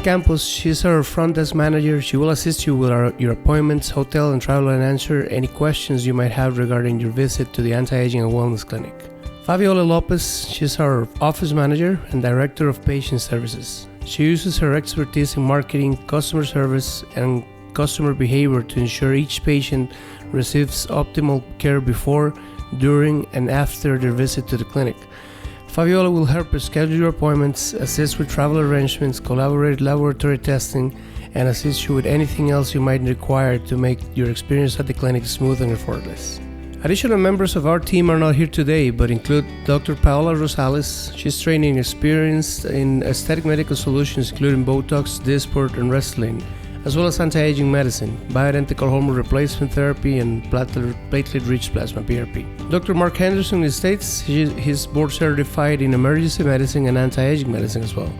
campus, she's our front desk manager. She will assist you with your appointments, hotel, and travel, and answer any questions you might have regarding your visit to the Anti-Aging and Wellness Clinic. Fabiola Lopez, she's our office manager and director of patient services. She uses her expertise in marketing, customer service, and customer behavior to ensure each patient receives optimal care before, during, and after their visit to the clinic. Fabiola will help you schedule your appointments, assist with travel arrangements, collaborate laboratory testing, and assist you with anything else you might require to make your experience at the clinic smooth and effortless. Additional members of our team are not here today, but include Dr. Paola Rosales. She's trained and experienced in aesthetic medical solutions, including Botox, Dysport, and Restylane, as well as anti-aging medicine, bioidentical hormone replacement therapy, and platelet-rich plasma PRP. Dr. Mark Henderson in the States, he's board certified in emergency medicine and anti-aging medicine as well.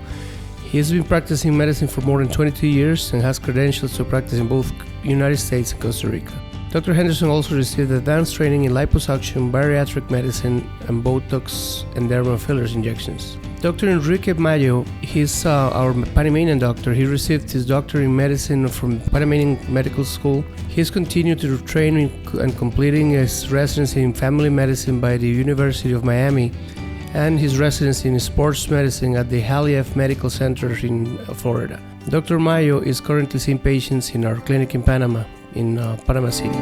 He has been practicing medicine for more than 22 years and has credentials to practice in both United States and Costa Rica. Dr. Henderson also received advanced training in liposuction, bariatric medicine, and Botox and dermal fillers injections. Dr. Enrique Mayo, he's our Panamanian doctor. He received his doctorate in medicine from Panamanian Medical School. He's continued to train and completing his residency in family medicine by the University of Miami and his residency in sports medicine at the Halle-F Medical Center in Florida. Dr. Mayo is currently seeing patients in our clinic in Panama, in Panama City.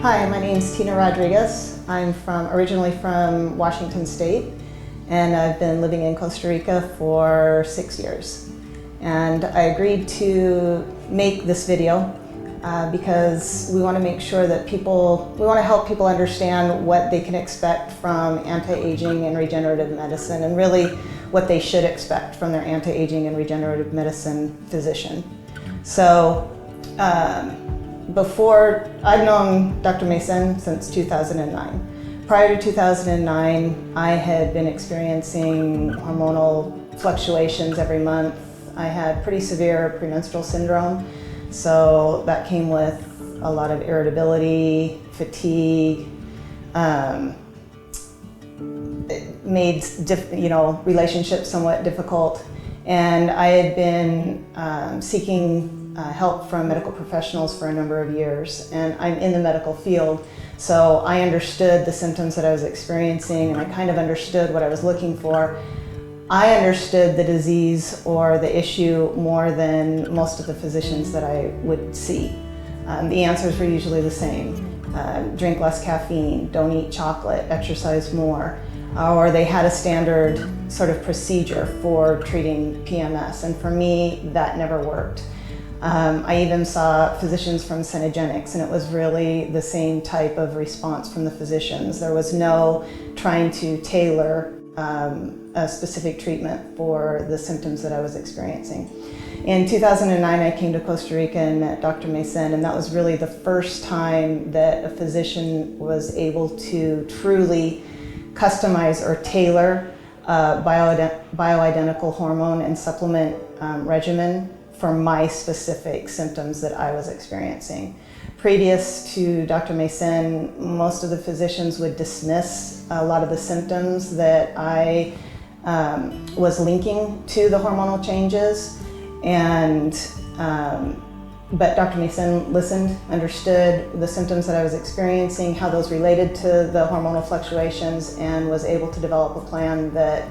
Hi, my name is Tina Rodriguez. I'm originally from Washington State, and I've been living in Costa Rica for 6 years. And I agreed to make this video because we want to make sure that we want to help people understand what they can expect from anti-aging and regenerative medicine, and really what they should expect from their anti-aging and regenerative medicine physician. So, I've known Dr. Mason since 2009. Prior to 2009, I had been experiencing hormonal fluctuations every month. I had pretty severe premenstrual syndrome, so that came with a lot of irritability, fatigue. It made relationships somewhat difficult, and I had been seeking help from medical professionals for a number of years, and I'm in the medical field, so I understood the symptoms that I was experiencing, and I kind of understood what I was looking for. I understood the disease or the issue more than most of the physicians that I would see. The answers were usually the same. Drink less caffeine, don't eat chocolate, exercise more. Or they had a standard sort of procedure for treating PMS, and for me, that never worked. I even saw physicians from Cenegenics, and it was really the same type of response from the physicians. There was no trying to tailor a specific treatment for the symptoms that I was experiencing. In 2009, I came to Costa Rica and met Dr. Mason, and that was really the first time that a physician was able to truly customize or tailor a bioidentical hormone and supplement regimen for my specific symptoms that I was experiencing. Previous to Dr. Mason, most of the physicians would dismiss a lot of the symptoms that I was linking to the hormonal changes, but Dr. Mason listened, understood the symptoms that I was experiencing, how those related to the hormonal fluctuations, and was able to develop a plan that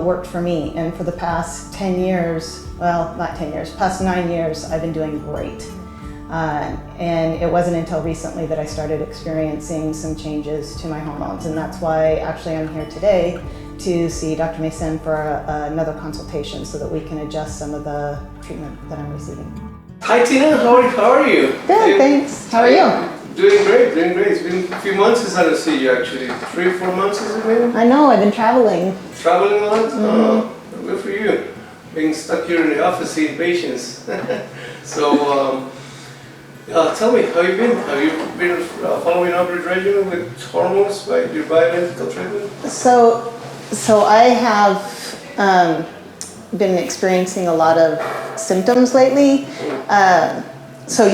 worked for me. And for the past 10 years, well, not 10 years, past 9 years, I've been doing great. And it wasn't until recently that I started experiencing some changes to my hormones, and that's why actually I'm here today to see Dr. Mason for another consultation so that we can adjust some of the treatment that I'm receiving. Hi Tina, how are you? Good, thanks. How are you? Doing great. It's been a few months since I don't see you actually. 3 or 4 months is it maybe? I know, I've been traveling. Traveling a lot? Oh, good for you. Being stuck here in the office seeing patients. So, tell me, how you been? Have you been following up your regimen with hormones by your bioidentical treatment? So I have been experiencing a lot of symptoms lately. So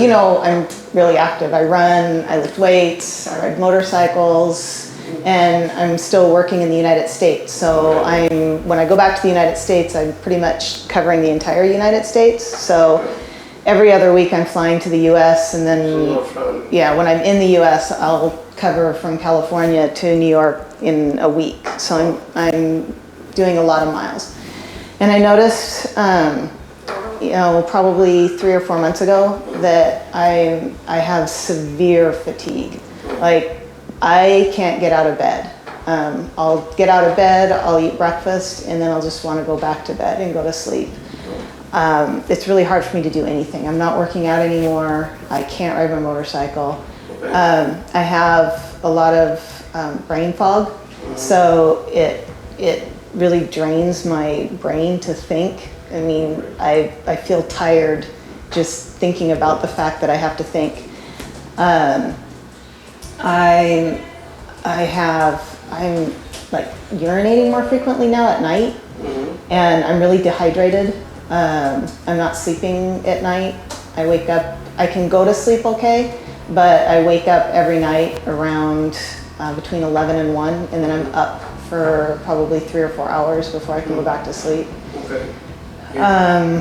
I'm really active. I run, I lift weights, I ride motorcycles, and I'm still working in the United States. So when I go back to the United States, I'm pretty much covering the entire United States. So every other week I'm flying to the US, and then yeah, when I'm in the US, I'll cover from California to New York in a week. So I'm doing a lot of miles. And I noticed, probably 3 or 4 months ago that I have severe fatigue. Like, I can't get out of bed. I'll get out of bed, I'll eat breakfast, and then I'll just want to go back to bed and go to sleep. It's really hard for me to do anything. I'm not working out anymore. I can't ride my motorcycle. I have a lot of brain fog, so it really drains my brain to think. I mean, I feel tired just thinking about the fact that I have to think. I'm like urinating more frequently now at night, and I'm really dehydrated. I'm not sleeping at night. I wake up, I can go to sleep okay, but I wake up every night around between 11 and 1, and then I'm up for probably 3 or 4 hours before I can go back to sleep. Okay. I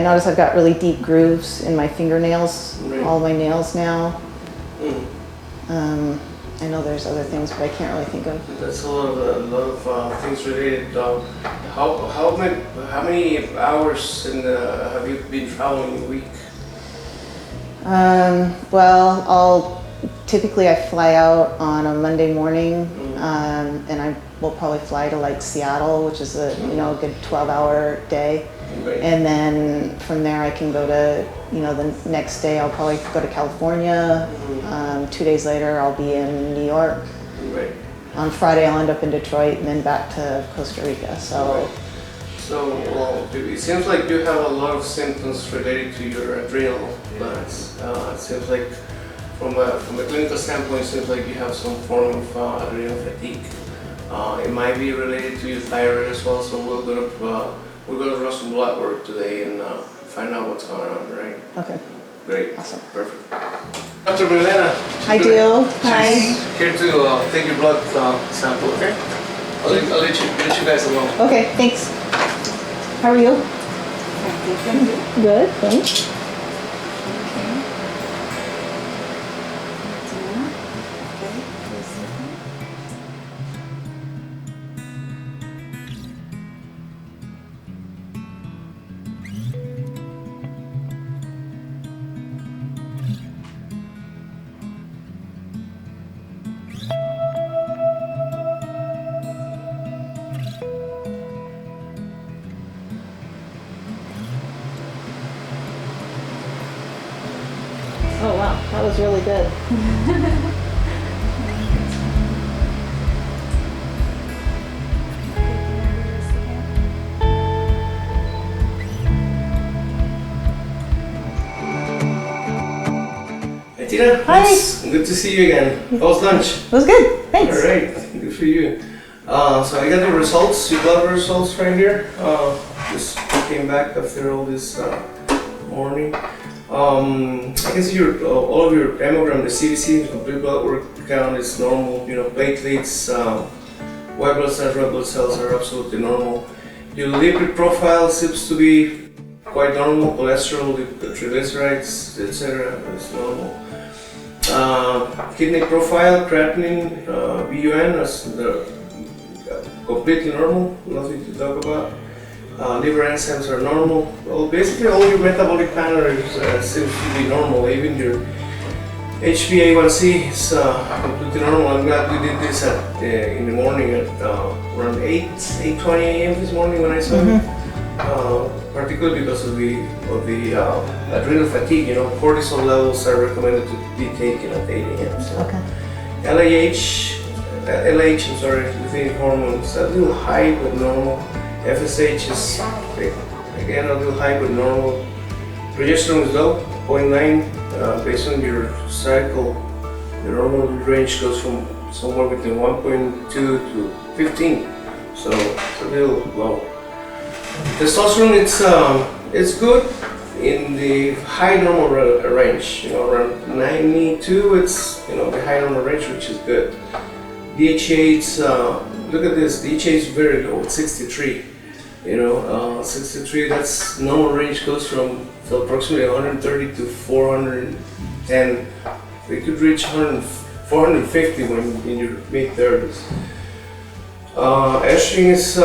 notice I've got really deep grooves in my fingernails, all my nails now. I know there's other things, but I can't really think of. That's a lot of things related. How many hours have you been traveling a week? Well, typically I fly out on a Monday morning, and I will probably fly to like Seattle, which is a good 12-hour day. Right. And then from there I can go to, the next day I'll probably go to California. 2 days later I'll be in New York. Right. On Friday I'll end up in Detroit and then back to Costa Rica. So, right. Well, it seems like you have a lot of symptoms related to your adrenal glands. It seems like from a clinical standpoint, it seems like you have some form of adrenal fatigue. It might be related to your thyroid as well, so we're gonna run some blood work today and find out what's going on, right? okay. Great. Awesome. Perfect. Dr. Milena. I do. Hi. She's here to take your blood sample, okay? I'll let you guys alone. Okay, thanks. How are you? Good, thanks. Oh wow, that was really good. Hey Tina. Hi. Good to see you again. How was lunch? It was good, thanks. Alright, good for you. So I got the results, your blood results right here. Just came back after all this morning. I can see all of your hemogram, the CBC, complete blood work count is normal. Platelets, white blood cells, red blood cells are absolutely normal. Your lipid profile seems to be quite normal. Cholesterol, triglycerides, etc. is normal. Kidney profile, creatinine, BUN is completely normal. Nothing to talk about. Liver enzymes are normal. Well, basically all your metabolic parameters seems to be normal. Even your HbA1c is completely normal. I'm glad we did this in the morning at around 8:20 a.m. this morning when I saw you. Particularly because of the adrenal fatigue. Cortisol levels are recommended to be taken at 8 a.m. So. Okay. LH, within hormones, a little high but normal. FSH is again a little high but normal. Progesterone is low, 0.9. Based on your cycle, the normal range goes from somewhere between 1.2 to 15, so it's a little low. Testosterone, it's good in the high normal range. Around 92, it's the high normal range, which is good. DHA, it's, look at this, DHA is very low, it's 63. 63, that's normal range goes from approximately 130 to 410. We could reach 450 when in your mid-30s. Estrogen is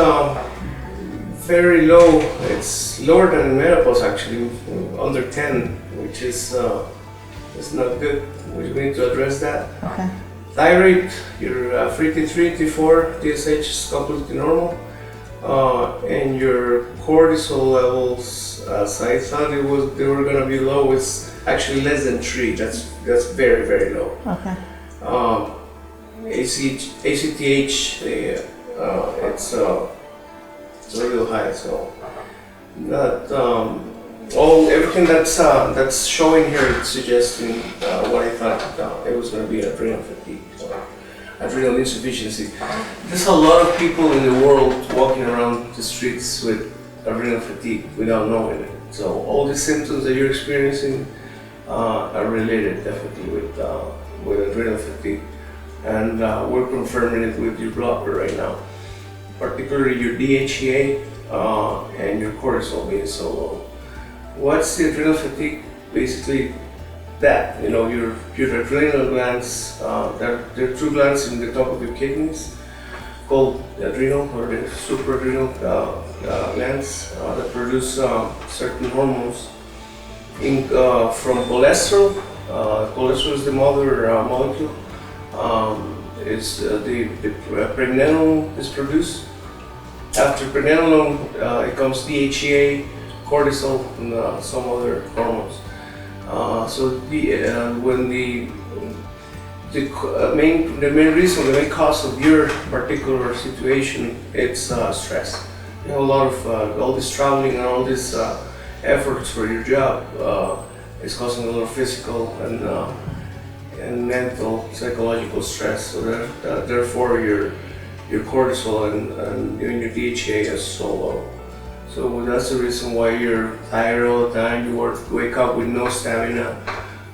very low. It's lower than menopause actually, under 10, which is not good. We need to address that. Okay. Thyroid, your free T3, T4, TSH is completely normal. And your cortisol levels, as I thought they were gonna be low, it's actually less than 3. That's very, very low. Okay. ACTH, it's a little high. So that everything that's showing here is suggesting what I thought it was gonna be adrenal fatigue. Adrenal insufficiency. There's a lot of people in the world walking around the streets with adrenal fatigue without knowing it. So all the symptoms that you're experiencing are related definitely with adrenal fatigue, and we're confirming it with your blocker right now, particularly your DHEA and your cortisol being so low. What's the adrenal fatigue? Basically, that your adrenal glands, there are 2 glands in the top of your kidneys called the adrenal or the supraadrenal glands that produce certain hormones from cholesterol. Cholesterol is the mother molecule. The pregnenolone is produced. After pregnenolone, it comes DHEA, cortisol, and some other hormones. So when the main reason, the main cause of your particular situation, it's stress. You have a lot of all this traveling and all this efforts for your job is causing a lot of physical and mental, psychological stress. So therefore, your cortisol and your DHA is so low. So that's the reason why you're tired all the time. You wake up with no stamina.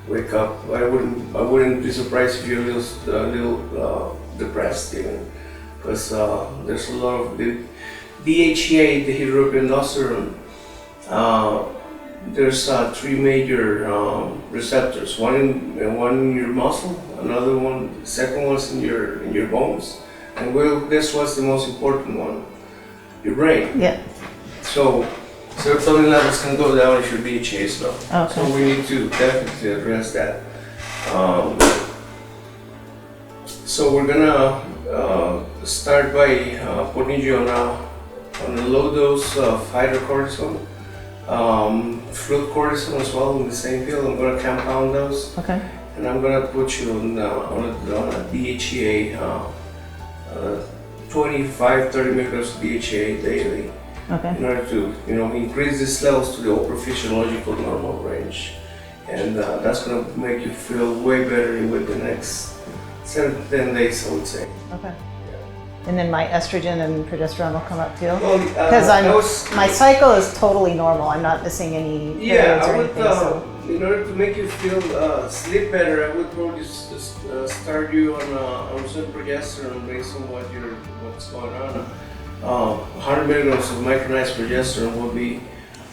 Wake up. I wouldn't be surprised if you're a little depressed even, because there's a lot of the DHEA, the dihydroepiandrosterone. There's 3 major receptors. One in your muscle. Another one. The second one's in your bones. And guess what's the most important one? Your brain. Yeah. So serotonin levels can go down if your DHA is low. Okay. So we need to definitely address that. So we're gonna start by putting you on a low dose of hydrocortisone, fludcortisone as well in the same pill. I'm gonna compound those. Okay. And I'm gonna put you on a DHEA, 25-30 milligrams of DHEA daily. Okay. In order to increase these levels to the upper physiological normal range, and that's going to make you feel way better with the next 7 to 10 days, I would say. Okay. And then my estrogen and progesterone will come up too? Well, because my cycle is totally normal. I'm not missing any periods or anything. In order to make you feel sleep better, I would probably just start you on some progesterone based on what's going on. 100 milligrams of micronized progesterone would be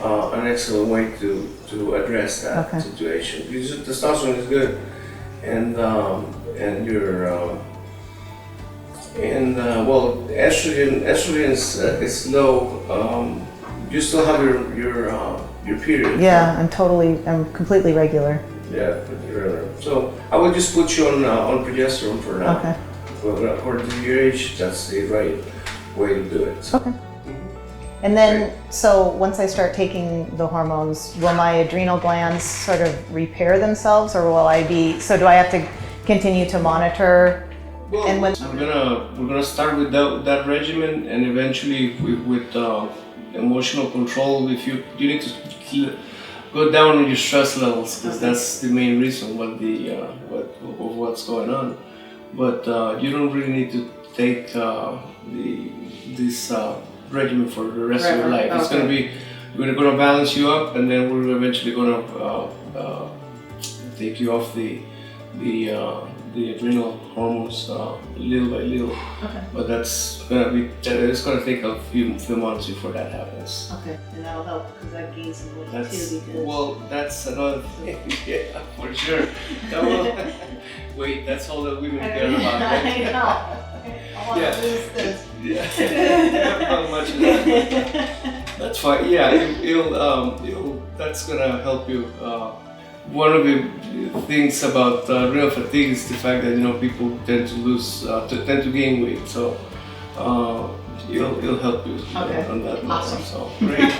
an excellent way to address that situation. Because testosterone is good, and estrogen is low. You still have your period. Yeah, I'm completely regular. Yeah, regular. So I would just put you on progesterone for now. Okay. Well, according to your age, that's the right way to do it. Okay. And then, so once I start taking the hormones, will my adrenal glands sort of repair themselves, or will do I have to continue to monitor? Well, and when we're gonna start with that regimen, and eventually with emotional control. If you need to go down on your stress levels, because that's the main reason what's going on. But you don't really need to take this regimen for the rest of your life. Okay. It's going to be, we're going to balance you up, and then we're eventually going to take you off the the adrenal hormones little by little. Okay. But it's gonna take a few months before that happens. Okay, and that'll help because I gained some weight too. Because That's another thing. Yeah, for sure. Wait, that's all that women care about. Right? I know. I want to lose this. Yeah. Not much of that. That's fine. Yeah, that's gonna help you. One of the things about adrenal fatigue is the fact that people tend to gain weight. So it'll help you on that matter. Awesome. So great.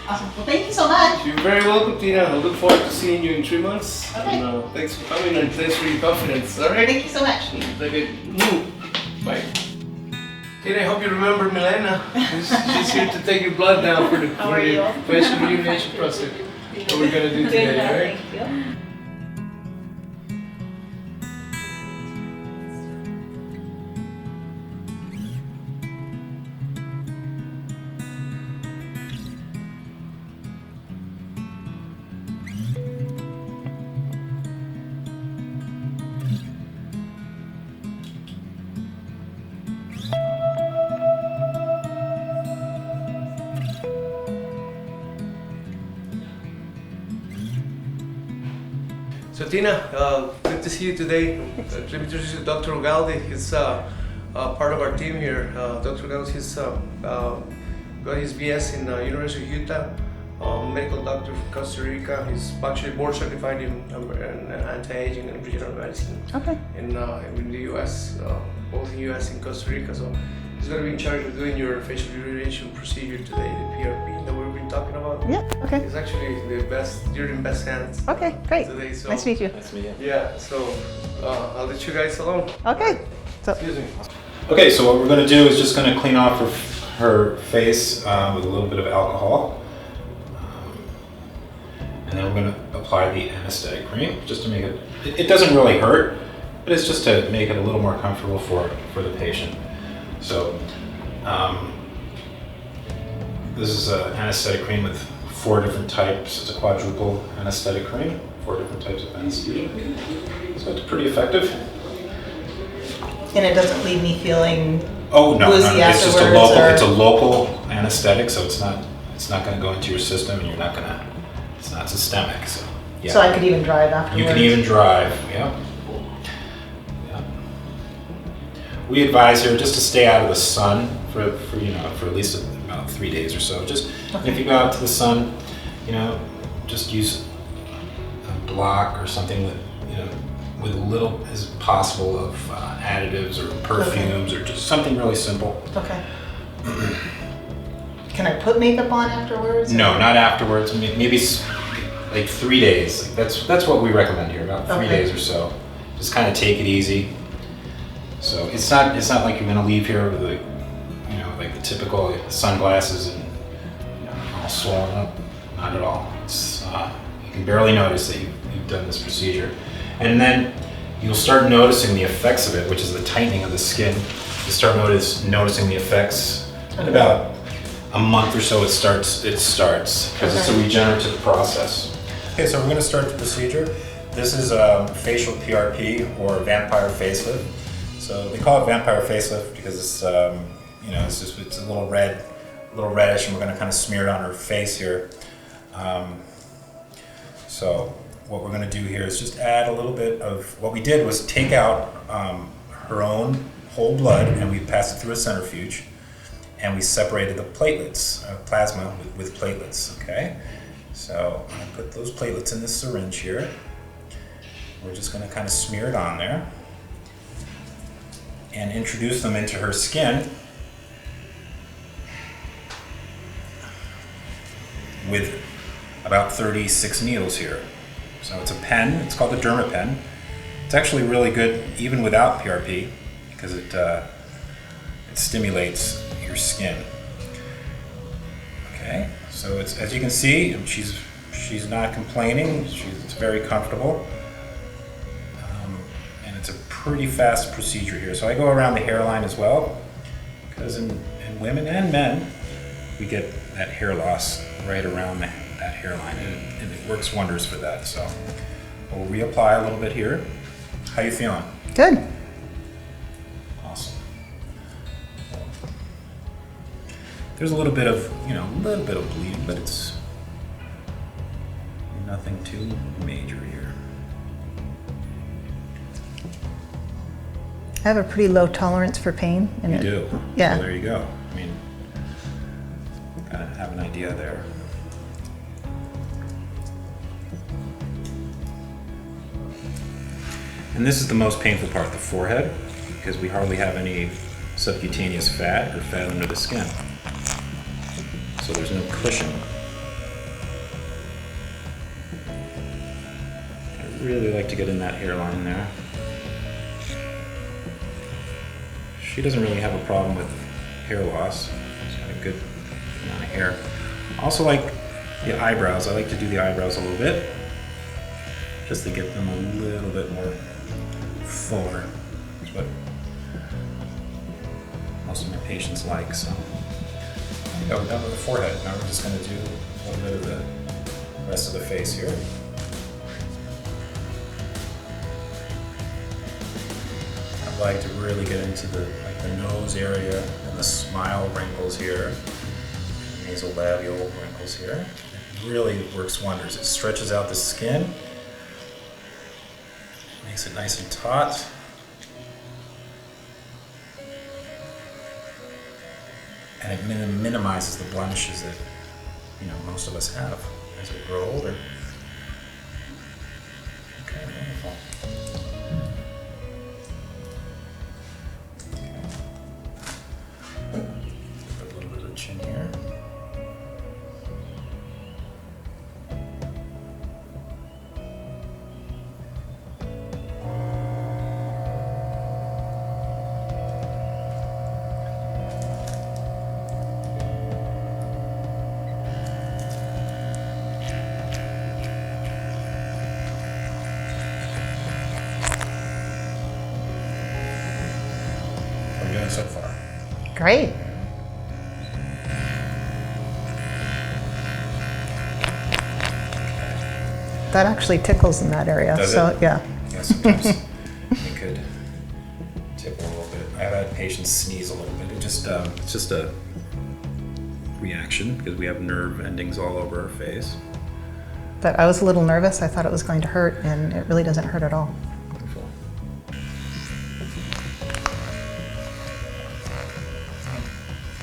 Awesome. Well, thank you so much. You're very welcome, Tina. I look forward to seeing you in 3 months. Okay. And thanks for coming and thanks for your confidence. All right. Thank you so much. Bye. Tina, I hope you remember Milena. She's here to take your blood now for the facial rejuvenation process. What we're gonna do today, all right? Thank you. So Tina, good to see you today. Let me introduce you to Dr. Ugalde. He's part of our team here. Dr. Ugalde, he's got his BS in University of Utah, medical doctor from Costa Rica. He's actually board certified in anti-aging and regenerative medicine. Okay. In the US, both in the US and Costa Rica. So he's going to be in charge of doing your facial rejuvenation procedure today, the PRP that we've been talking about. Yeah. Okay. He's actually you're in best hands. Okay. Great. Today, so, Nice to meet you. Nice to meet you. Yeah, so I'll let you guys alone. Okay. So. Excuse me. Okay, so what we're going to do is just going to clean off her face with a little bit of alcohol. And then we're going to apply the anesthetic cream just to make it doesn't really hurt, but it's just to make it a little more comfortable for the patient. So this is an anesthetic cream with 4 different types. It's a quadruple anesthetic cream, 4 different types of anesthesia. So it's pretty effective. And it doesn't leave me feeling Oh no, woozy it's just a afterwards, local. or- It's a local anesthetic, so it's not going to go into your system, and you're not going to. It's not systemic, so yeah. So I could even drive afterwards. You can even drive. Yeah. Yeah. We advise her just to stay out of the sun for at least about 3 days or so. Just if you go out to the sun, just use a block or something that with little as possible of additives or perfumes or just something really simple. Okay. Can I put makeup on afterwards? No, not afterwards. Maybe like 3 days. That's what we recommend here. About 3 days or so. Just kind of take it easy. So it's not like you're gonna leave here with like the typical sunglasses and all swollen up. Not at all. It's you can barely notice that you've done this procedure. And then you'll start noticing the effects of it, which is the tightening of the skin. You start noticing the effects in about a month or so. It starts because it's a regenerative process. Okay, so we're going to start the procedure. This is a facial PRP or vampire facelift. So they call it vampire facelift because it's it's a little reddish, and we're going to kind of smear it on her face here. So what we're going to do here is just add a little bit of what we did was take out her own whole blood, and we passed it through a centrifuge, and we separated the platelets, plasma with platelets. Okay, so I'm going to put those platelets in this syringe here. We're just going to kind of smear it on there and introduce them into her skin with about 36 needles here. So it's a pen. It's called a DermaPen. It's actually really good even without PRP because it stimulates your skin. Okay, so it's, as you can see, she's not complaining. It's very comfortable, and it's a pretty fast procedure here. So I go around the hairline as well because in women and men we get that hair loss right around that hairline, and it works wonders for that. So we'll reapply a little bit here. How you feeling? Good. Awesome. There's a little bit of, a little bit of bleeding, but it's nothing too major here. I have a pretty low tolerance for pain. You do? Yeah. So there you go. I mean, gotta have an idea there. And this is the most painful part, the forehead, because we hardly have any subcutaneous fat or fat under the skin. So there's no cushion. I really like to get in that hairline there. She doesn't really have a problem with hair loss. She's got a good amount of hair. I also like the eyebrows. I like to do the eyebrows a little bit, just to get them a little bit more fuller. That's what most of my patients like. So there we go, we're done with the forehead. Now we're just going to do a little bit of the rest of the face here. I like to really get into the nose area and the smile wrinkles here, nasolabial wrinkles here. It really works wonders. It stretches out the skin, makes it nice and taut. And it minimizes the blemishes that most of us have as we grow older. Okay, wonderful. Put a little bit of the chin here. So far. Great. That actually tickles in that area. Does so it? Yeah. Yeah, sometimes it could tickle a little bit. I've had patients sneeze a little bit. It's just a reaction because we have nerve endings all over our face. But I was a little nervous. I thought it was going to hurt, and it really doesn't hurt at all. Wonderful.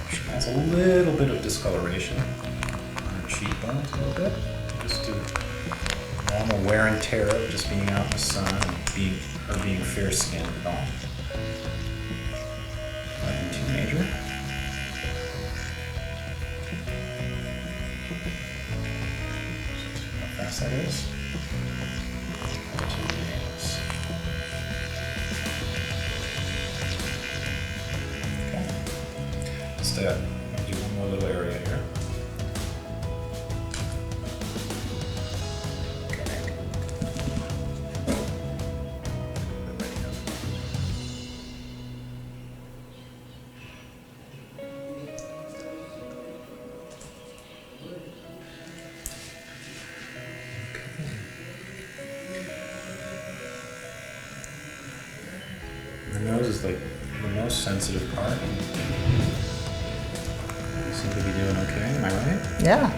She has a little bit of discoloration on her cheekbones, a little bit. Just to normal wear and tear of just being out in the sun and being fair-skinned at all. Nothing too major. How fast that is. Okay. Let's do one more little area here. The nose is like the most sensitive part. You seem to be doing okay, am I right? Yeah.